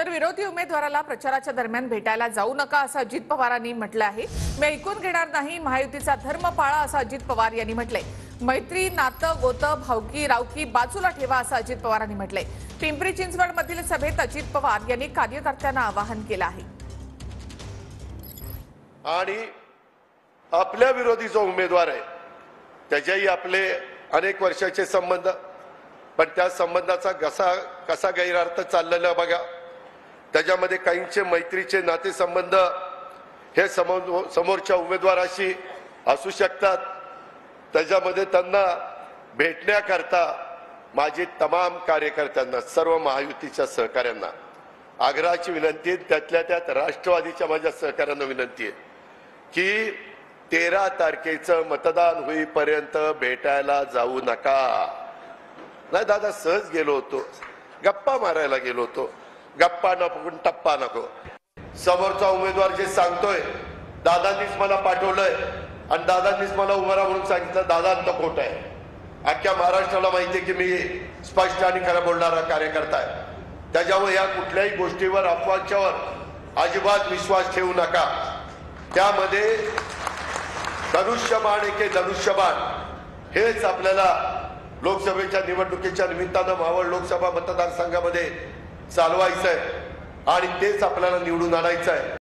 तर विरोधी उमेदवाराला प्रचाराच्या दरम्यान भेटायला जाऊ नका असं अजित पवारांनी म्हटलं आहे। मी ऐकून घेणार नाही, महायुतीचा धर्म पाळा असं अजित पवार यांनी म्हटलंय। मैत्री, नातं, गोतं, भावकी, रावकी बाजूला ठेवा असं अजित पवारांनी म्हटलंय। पिंपरी चिंचवड मधील सभेत अजित पवार यांनी कार्यकर्त्यांना आवाहन केलं आहे। आणि आपल्या विरोधी जो उमेदवार आहे त्याच्याही आपले अनेक वर्षाचे संबंध, पण त्या संबंधाचा कसा गैरअर्थ चाललेला बघा। त्याच्यामध्ये काहींचे मैत्रीचे नातेसंबंध हे समोरच्या उमेदवाराशी असू शकतात। त्याच्यामध्ये त्यांना भेटण्याकरता माझी तमाम कार्यकर्त्यांना, सर्व महायुतीच्या सहकाऱ्यांना आग्रहाची विनंती आहे, त्यातल्या त्यात राष्ट्रवादीच्या माझ्या सहकाऱ्यांना विनंती आहे की 13 तारखेचं मतदान होईपर्यंत भेटायला जाऊ नका। नाही दादा, सहज गेलो होतो, गप्पा मारायला गेलो होतो, गप्पा नको टप्पा नको। समोरचा उमेदवार जे सांगतोय दादांनीच मला पाठवलंय आणि दादांनीच मला उभं राहा म्हणून सांगितलं, दादांचं खोट आहे। अख्ख्या महाराष्ट्राला माहिती आहे की मी स्पष्ट आणि खरं बोलणारा कार्यकर्ता आहे। त्याच्यावर या कुठल्याही गोष्टीवर, अफवांच्यावर अजिबात विश्वास ठेवू नका। त्यामध्ये धनुष्यबाण एके धनुष्यबाण हेच आपल्याला लोकसभेच्या निवडणुकीच्या निमित्तानं मावळ लोकसभा मतदारसंघामध्ये चालवायचं आहे आणि तेच आपल्याला निवडून आणायचं आहे।